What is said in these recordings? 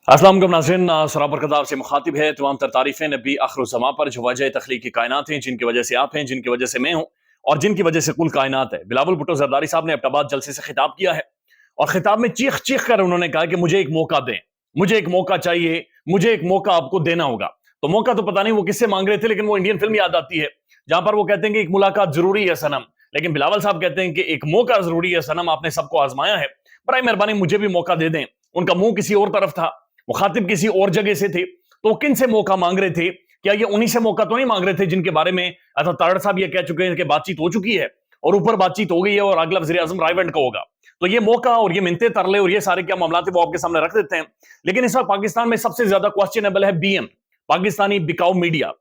अस्सलाम वालेकुम नाज़रीन, सराबर कज़ाब से मुखातिब है तमाम तर तारीफ़ें नबी आखिर-उज़्ज़मा पर जो वजह तख़लीक़ कायनात हैं, जिनकी वजह से आप हैं, जिनकी वजह से मैं हूँ और जिनकी वजह से कुल कायनात है। बिलावल भुट्टो ज़रदारी साहब ने एबटाबाद जलसे से खिताब किया है और खिताब में चीख-चीख कर उन्होंने कहा कि मुझे एक मौका दें, मुझे एक मौका चाहिए, मुझे एक मौका आपको देना होगा। तो मौका तो पता नहीं वो किससे माँग रहे थे, लेकिन वो इंडियन फ़िल्म याद आती है, जहाँ पर वो कहते हैं कि एक मुलाकात ज़रूरी है सनम। लेकिन बिलावल साहब कहते हैं कि एक मौका ज़रूरी है सनम, आपने सबको आज़माया है, बराए मेहरबानी मुझे भी मौका दे दें। उनका मुँह किसी और तरफ था, मुखातिब किसी और जगह से थे, तो किन से मौका मांग रहे थे? क्या ये उन्हीं से मौका तो नहीं मांग रहे थे जिनके बारे में तारड़ साहब ये कह चुके हैं कि बातचीत हो चुकी है और ऊपर बातचीत हो गई है और अगला वज़ीर आज़म रायवेंड का होगा। तो ये मौका और ये मिन्नतें तरले और ये सारे क्या मामलात है वो आपके सामने रख देते हैं। लेकिन इस वक्त पाकिस्तान में सबसे ज्यादा क्वेश्चनेबल है बीएम, पाकिस्तानी बिकाऊ मीडिया,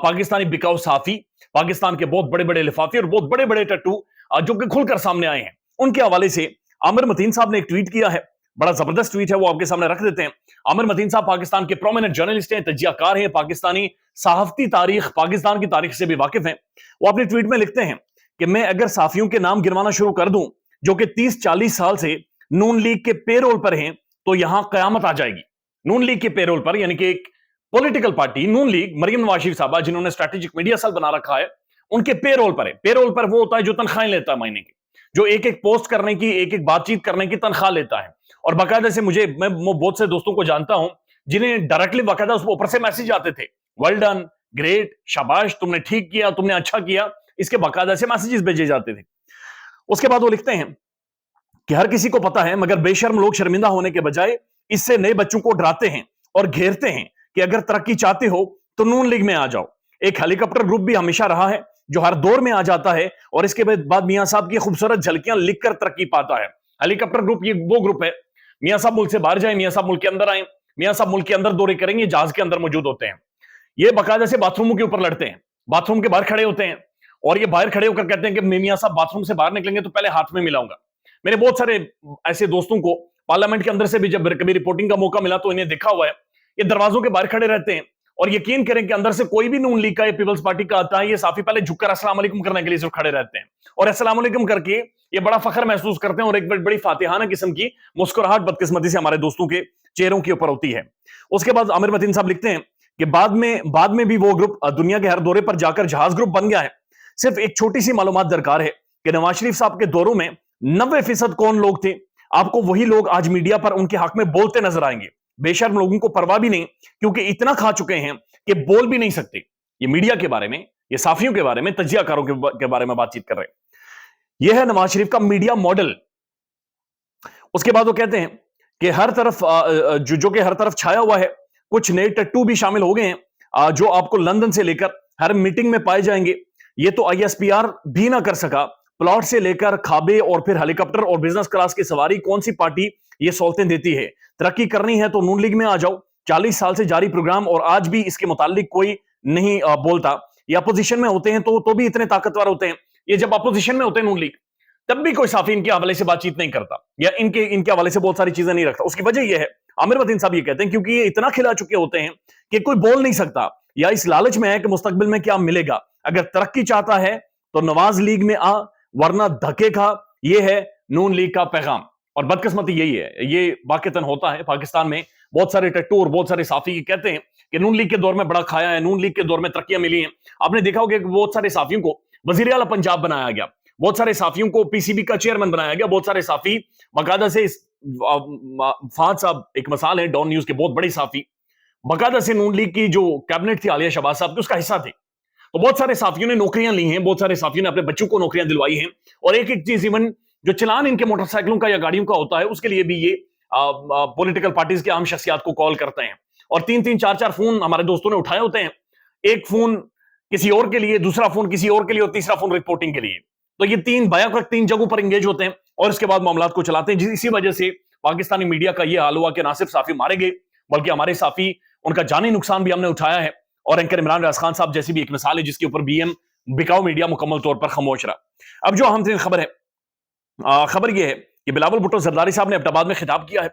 पाकिस्तानी बिकाऊ साफी, पाकिस्तान के बहुत बड़े बड़े लिफाफे और बहुत बड़े बड़े टट्टू जो कि खुलकर सामने आए हैं। उनके हवाले से आमिर मतीन साहब ने एक ट्वीट किया है, बड़ा जबरदस्त ट्वीट है, वो आपके सामने रख देते हैं। आमिर मतीन साहब पाकिस्तान के प्रोमिनेंट जर्नलिस्ट हैं, तजियाकार हैं, पाकिस्तानी सहाफती तारीख, पाकिस्तान की तारीख से भी वाकिफ हैं। वो अपने ट्वीट में लिखते हैं कि मैं अगर साफियों के नाम गिनवाना शुरू कर दूं जो कि 30-40 साल से नून लीग के पेरोल पर हैं, तो यहां कयामत आ जाएगी। नून लीग के पेरोल पर, यानी कि एक पॉलिटिकल पार्टी नून लीग, मरियम नवाज शरीफ साहबा जिन्होंने स्ट्रेटेजिक मीडिया सेल बना रखा है, उनके पेरोल पर है। पेरोल पर वो होता है जो तनख्वाहें लेता है महीने की, जो एक एक पोस्ट करने की, एक एक बातचीत करने की तनख्वाह लेता है। और बाकायदा से मैं बहुत से दोस्तों को जानता हूं जिन्हें डायरेक्टली बाकायदा उस ऊपर से मैसेज आते थे, वेल डन, ग्रेट, शाबाश, तुमने ठीक किया, तुमने अच्छा किया, इसके बाकायदा से मैसेजेस भेजे जाते थे। उसके बाद वो लिखते हैं कि हर किसी को पता है, मगर बेशर्म लोग शर्मिंदा होने के बजाय इससे नए बच्चों को डराते हैं और घेरते हैं कि अगर तरक्की चाहते हो तो नून लीग में आ जाओ। एक हेलीकॉप्टर ग्रुप भी हमेशा रहा है जो हर दौर में आ जाता है और इसके बाद मियां साहब की खूबसूरत झलकियां लिखकर तरक्की पाता है। हेलीकॉप्टर ग्रुप ये वो ग्रुप है, मियां साहब मुल्क से बाहर जाए, मियां साहब मुल्क के अंदर आए, मियां साहब मुल्क के अंदर दौरे करेंगे, जहाज के अंदर मौजूद होते हैं। ये बाकायदा से बाथरूमों के ऊपर लड़ते हैं, बाथरूम के बाहर खड़े होते हैं और ये बाहर खड़े होकर कहते हैं कि मियां साहब बाथरूम से बाहर निकलेंगे तो पहले हाथ में मिलाऊंगा। मेरे बहुत सारे ऐसे दोस्तों को पार्लियामेंट के अंदर से भी जब कभी रिपोर्टिंग का मौका मिला तो इन्हें देखा हुआ है, ये दरवाजों के बाहर खड़े रहते हैं और यकीन करें कि अंदर से कोई भी नून लीग का या पीपल्स पार्टी का आता है, ये साफी पहले झुककर अस्सलाम वालेकुम करने के लिए सिर्फ खड़े रहते हैं और अस्सलाम वालेकुम करके ये बड़ा फख्र महसूस करते हैं और एक बड़ी फातिहाना किस्म की मुस्कुराहट बदकिस्मती से हमारे दोस्तों के चेहरों के ऊपर होती है। उसके बाद आमिर मतीन साहब लिखते हैं कि बाद में भी वो ग्रुप दुनिया के हर दौरे पर जाकर जहाज ग्रुप बन गया है। सिर्फ एक छोटी सी मालूमात दरकार है कि नवाज शरीफ साहब के दौरों में 90% कौन लोग थे, आपको वही लोग आज मीडिया पर उनके हक में बोलते नजर आएंगे। बेशर्म लोगों को परवाह भी नहीं, क्योंकि इतना खा चुके हैं कि बोल भी नहीं सकते। ये मीडिया के बारे में, ये साफियों के बारे में, तजियाकारों के बारे में बातचीत कर रहे हैं। यह है नवाज शरीफ का मीडिया मॉडल। उसके बाद वो कहते हैं कि हर तरफ जो कि हर तरफ छाया हुआ है, कुछ नए टट्टू भी शामिल हो गए हैं जो आपको लंदन से लेकर हर मीटिंग में पाए जाएंगे। ये तो आईएसपीआर भी ना कर सका, प्लॉट से लेकर खाबे और फिर हेलीकॉप्टर और बिजनेस क्लास की सवारी कौन सी पार्टी ये सहूलतें देती है? तरक्की करनी है तो नून लीग में आ जाओ। 40 साल से जारी प्रोग्राम और आज भी इसके मुतालिक कोई नहीं बोलता। ये अपोजिशन में होते हैं तो भी इतने ताकतवर होते हैं। ये जब अपोजिशन में होते हैं नून लीग, तब भी कोई साफी इनके हवाले से बातचीत नहीं करता या इनके हवाले से बहुत सारी चीजें नहीं रखता। उसकी वजह यह है, आमिर मतीन साहब ये कहते हैं, क्योंकि ये इतना खिला चुके होते हैं कि कोई बोल नहीं सकता या इस लालच में है कि मुस्तकबिल में क्या मिलेगा। अगर तरक्की चाहता है तो नवाज लीग में आ, वरना धक्के खा। ये है नून लीग का पैगाम और बदकिस्मती यही है, ये वाकईतन होता है पाकिस्तान में। बहुत सारे टट्टू और बहुत सारे साफी कहते हैं कि नून लीग के दौर में बड़ा खाया है, नून लीग के दौर में तरक्कियां मिली हैं। आपने देखा होगा कि बहुत सारे साफियों को वजीर आला पंजाब बनाया गया, बहुत सारे साफियों को पीसीबी का चेयरमैन बनाया गया, बहुत सारे साफी बाकायदा से फाद साहब एक मिसाल है, डॉन न्यूज के बहुत बड़े साफी बाकायदा से नून लीग की जो कैबिनेट थी आलिया शहबाज साहब की, उसका हिस्सा थे। तो बहुत सारे साफियों ने नौकरियां ली हैं, बहुत सारे साफियों ने अपने बच्चों को नौकरियां दिलवाई हैं और एक एक चीज, इवन जो चलान इनके मोटरसाइकिलों का या गाड़ियों का होता है, उसके लिए भी ये पॉलिटिकल पार्टीज के आम शख्सियात को कॉल करते हैं और 3-3 4-4 फोन हमारे दोस्तों ने उठाए होते हैं। एक फोन किसी और के लिए, दूसरा फोन किसी और के लिए और तीसरा फोन रिपोर्टिंग के लिए। तो ये तीन भयाकर 3 जगहों पर इंगेज होते हैं और इसके बाद मामला को चलाते हैं। इसी वजह से पाकिस्तानी मीडिया का यह हाल हुआ कि ना सिर्फ साफी मारे गए, बल्कि हमारे साफी, उनका जानी नुकसान भी हमने उठाया है। और एंकर इमरान रियाज खान साहब जैसी भी एक मिसाल है जिसके ऊपर बीएम बिकाऊ मीडिया मुकम्मल तौर पर खामोश रहा। अब जो अहम तरीन खबर है, खबर यह है कि बिलावल भुट्टो जरदारी साहब ने एबटाबाद में खिताब किया है।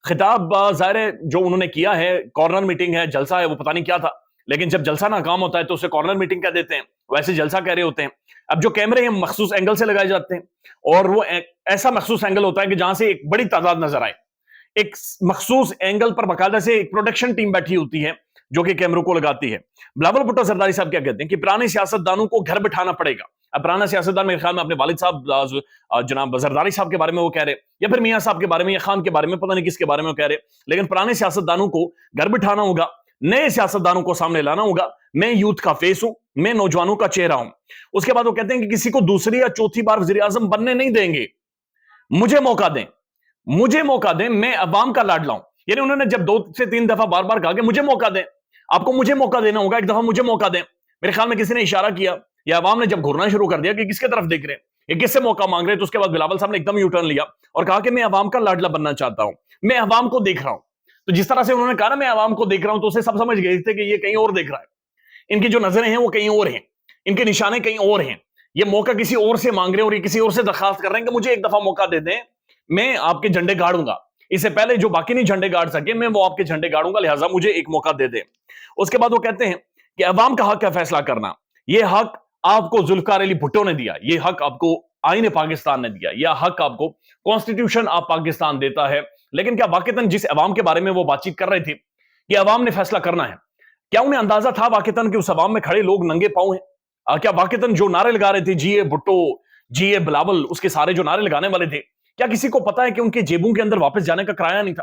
खिताब जाहिर है जो उन्होंने किया है, कॉर्नर मीटिंग है, जलसा है, वो पता नहीं क्या था, लेकिन जब जलसा नाकाम होता है तो उसे कॉर्नर मीटिंग कह देते हैं, वैसे जलसा कह रहे होते हैं। अब जो कैमरे हैं मखसूस एंगल से लगाए जाते हैं और वो ऐसा मखसूस एंगल होता है कि जहां से एक बड़ी तादाद नजर आए। ایک مخصوص اینگل پر باقاعدہ سے ایک پروڈکشن ٹیم بیٹھی ہوتی ہے جو کہ کیمروں کو لگاتی ہے. بلاول بھٹو زرداری صاحب کیا کہتے ہیں کہ پرانے سیاستدانوں کو گھر بٹھانا پڑے گا. اب پرانا سیاستدان میرے خیال میں اپنے والد صاحب جناب زرداری صاحب کے بارے میں وہ کہہ رہے, یا پھر میاں صاحب کے بارے میں یا خان کے بارے میں, پتہ نہیں کس کے بارے میں وہ کہہ رہے, لیکن پرانے سیاستدانوں کو گھر بٹھانا ہوگا, نئے سیاستدانوں کو سامنے لانا ہوگا. میں یوتھ کا فیس ہوں, میں نوجوانوں کا چہرہ ہوں. اس کے بعد وہ کہتے ہیں کہ کسی کو دوسری یا چوتھی بار وزیر اعظم بننے نہیں دیں گے, مجھے موقع دیں, مجھے موقع دیں, میں عوام کا لاڈلا ہوں. یعنی انہوں نے جب 2 سے 3 دفعہ بار بار کہا کہ مجھے موقع دیں, آپ کو مجھے موقع دینا ہوگا, ایک دفعہ مجھے موقع دیں. میرے خیال میں کسی نے اشارہ کیا یا عوام نے جب گھورنا شروع کر دیا کہ کس کی طرف دیکھ رہے ہیں, یہ کس سے موقع مانگ رہے ہیں, تو اس کے بعد بلاول صاحب نے ایک دم یو ٹرن لیا اور کہا کہ میں عوام کا لاڈلا بننا چاہتا ہوں, میں عوام کو دیکھ رہا ہوں. تو جس طرح سے انہوں نے کہا نا میں عوام کو دیکھ رہا ہوں, تو اسے سب سمجھ گئے تھے کہ یہ کہیں اور دیکھ رہا ہے, ان کی جو نظریں ہیں وہ کہیں اور ہیں, ان کے نشانے کہیں اور ہیں, یہ موقع کسی اور سے مانگ رہے ہیں اور یہ کسی اور سے درخواست کر رہے ہیں کہ مجھے ایک دفعہ موقع دے دیں, میں آپ کے جھنڈے گاڑوں گا, اس سے پہلے جو باقی نہیں جھنڈے گاڑ سکے میں وہ آپ کے جھنڈے گاڑوں گا, لہٰذا مجھے ایک موقع دے دیں. اس کے بعد وہ کہتے ہیں کہ عوام کا حق ہے فیصلہ کرنا, یہ حق آپ کو ذوالفقار علی بھٹو نے دیا, یہ حق آپ کو آئین پاکستان نے دیا, یہ حق آپ کو کانسٹیٹیوشن آف پاکستان دیتا ہے. لیکن کیا واقعتاً جس عوام کے بارے میں وہ بات چیت کر رہے تھے کہ عوام نے فیصلہ کرنا ہے, کیا انہیں اندازہ تھا واقعتاً کہ اس عوام میں کھڑے لوگ ننگے پاؤں ہیں؟ کیا واقعتاً جو نعرے لگا رہے تھے جی اے بھٹو, جی اے بلاول, اس کے سارے جو نعرے لگانے والے تھے, کیا کسی کو پتا ہے کہ ان کے جیبوں کے اندر واپس جانے کا کرایہ نہیں تھا؟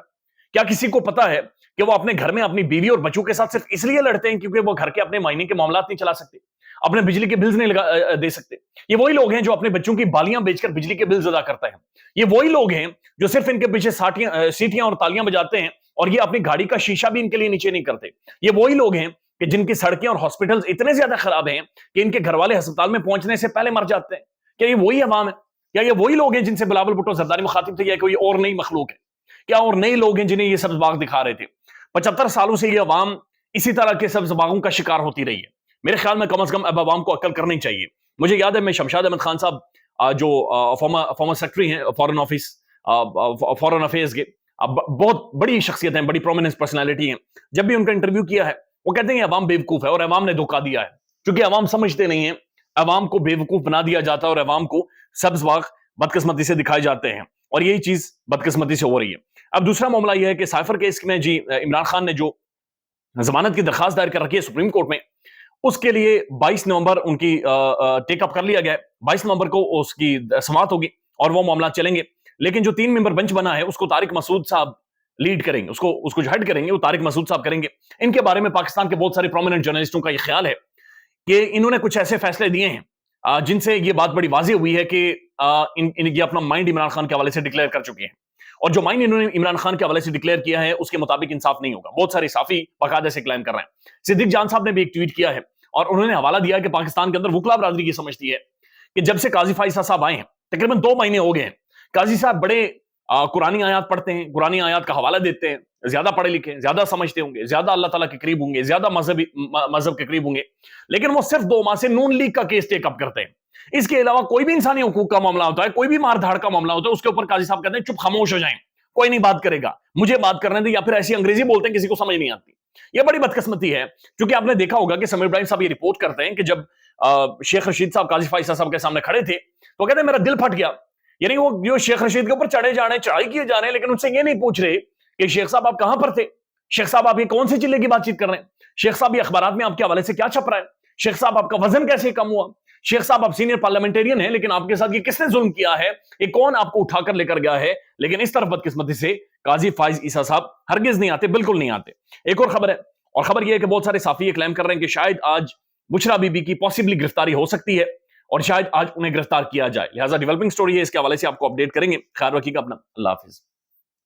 کیا کسی کو پتا ہے کہ وہ اپنے گھر میں اپنی بیوی اور بچوں کے ساتھ صرف اس لیے لڑتے ہیں کیونکہ وہ گھر کے اپنے مہینے کے معاملات نہیں چلا سکتے, اپنے بجلی کے بلز نہیں دے سکتے؟ یہ وہی لوگ ہیں جو اپنے بچوں کی بالیاں بیچ کر بجلی کے بلز ادا کرتے ہیں. یہ وہی لوگ ہیں جو صرف ان کے پیچھے سیٹیاں اور تالیاں بجاتے ہیں اور یہ اپنی گاڑی کا شیشہ بھی ان کے لیے نیچے نہیں کرتے. یہ وہی لوگ ہیں کہ جن کی سڑکیں اور ہاسپٹلز اتنے زیادہ خراب ہیں کہ ان کے گھر والے ہسپتال میں پہنچنے سے پہلے مر جاتے ہیں. کیا یہ وہی عوام ہے؟ کیا یہ وہی لوگ ہیں جن سے بلاول بھٹو زرداری مخاطب تھے, یا کوئی اور نئی مخلوق ہے؟ کیا اور نئے لوگ ہیں جنہیں یہ سبز باغ دکھا رہے تھے؟ 75 سالوں سے یہ عوام اسی طرح کے سبز باغوں کا شکار ہوتی رہی ہے. میرے خیال میں کم از کم اب عوام کو عقل کرنی چاہیے. مجھے یاد ہے میں شمشاد احمد خان صاحب جو فارمر سیکرٹری ہیں فارن آفس فارن افیئرز کے, بہت بڑی شخصیت ہیں, بڑی پرومیننس پرسنالٹی ہیں, جب بھی ان کا انٹرویو کیا ہے وہ کہتے ہیں عوام بیوقوف ہے اور عوام نے دھوکہ دیا ہے, کیونکہ عوام سمجھتے نہیں ہیں, عوام کو بیوقوف بنا دیا جاتا ہے اور عوام کو سبز باغ بدقسمتی سے دکھائے جاتے ہیں, اور یہی چیز بدقسمتی سے ہو رہی ہے. اب دوسرا معاملہ یہ ہے کہ سائفر کیس میں جی عمران خان نے جو ضمانت کی درخواست دائر کر رکھی ہے سپریم کورٹ میں, اس کے لیے 22 نومبر ان کی ٹیک اپ کر لیا گیا ہے. 22 نومبر کو اس کی سماعت ہوگی اور وہ معاملات چلیں گے. لیکن جو 3 ممبر بنچ بنا ہے اس کو طارق مسعود صاحب لیڈ کریں گے, اس کو جو ہیڈ کریں گے وہ طارق مسعود صاحب کریں گے. ان کے بارے میں پاکستان کے بہت سارے پرومیننٹ جرنلسٹوں کا یہ خیال ہے کہ انہوں نے کچھ ایسے فیصلے دیے ہیں جن سے یہ بات بڑی واضح ہوئی ہے کہ یہ اپنا مائنڈ عمران خان کے حوالے سے ڈکلیئر کر چکے ہیں, اور جو مائنڈ انہوں نے عمران خان کے حوالے سے ڈکلیئر کیا ہے اس کے مطابق انصاف نہیں ہوگا. بہت سارے صحافی باقاعدہ سے کلیم کر رہے ہیں. صدیق جان صاحب نے بھی ایک ٹویٹ کیا ہے اور انہوں نے حوالہ دیا کہ پاکستان کے اندر وکلا برادری یہ سمجھتی ہے کہ جب سے قاضی فائز صاحب آئے ہیں تقریباً 2 مہینے ہو گئے ہیں, قاضی صاحب بڑے قرآنی آیات پڑھتے ہیں, قرآنی آیات کا حوالہ دیتے ہیں, زیادہ پڑھے لکھے, زیادہ سمجھتے ہوں گے, زیادہ اللہ تعالیٰ کے قریب ہوں گے, زیادہ مذہب کے قریب ہوں گے, لیکن وہ صرف 2 ماہ سے نون لیگ کا کیس ٹیک اپ کرتے ہیں. اس کے علاوہ کوئی بھی انسانی حقوق کا معاملہ ہوتا ہے, کوئی بھی مار دھاڑ کا معاملہ ہوتا ہے, اس کے اوپر قاضی صاحب کہتے ہیں چپ خاموش ہو جائیں, کوئی نہیں بات کرے گا, مجھے بات کرنے دیں, یا پھر ایسی انگریزی بولتے ہیں کسی کو سمجھ نہیں آتی. یہ بڑی بدقسمتی ہے, کیونکہ آپ نے دیکھا ہوگا کہ سمیر ابراہیم صاحب یہ رپورٹ کرتے ہیں کہ جب شیخ رشید صاحب قاضی فائز صاحب کے سامنے کھڑے تھے تو کہتے ہیں میرا دل پھٹ گیا. یعنی وہ جو شیخ رشید کے اوپر چڑھے جا رہے ہیں, چڑھائی کیے جا رہے ہیں, لیکن ان سے یہ نہیں پوچھ رہے کہ شیخ صاحب آپ کہاں پر تھے, شیخ صاحب آپ یہ کون سے چلے کی بات چیت کر رہے ہیں, شیخ صاحب یہ اخبارات میں آپ کے حوالے سے کیا چھپ رہا ہے, شیخ صاحب آپ کا وزن کیسے کم ہوا, شیخ صاحب آپ سینئر پارلیمنٹرین ہیں لیکن آپ کے ساتھ یہ کس نے ظلم کیا ہے, یہ کون آپ کو اٹھا کر لے کر گیا ہے. لیکن اس طرف بدقسمتی سے قاضی فائز عیسیٰ صاحب ہرگز نہیں آتے, بالکل نہیں آتے. ایک اور خبر ہے, اور خبر یہ ہے کہ بہت سارے صحافی یہ کلیم کر رہے ہیں کہ شاید آج بشرا بی بی کی پاسبلی گرفتاری ہو سکتی ہے اور شاید آج انہیں گرفتار کیا جائے. لہٰذا ڈیولپنگ سٹوری ہے, اس کے حوالے سے آپ کو اپڈیٹ کریں گے. خیال رکھیے گا اپنا, اللہ حافظ.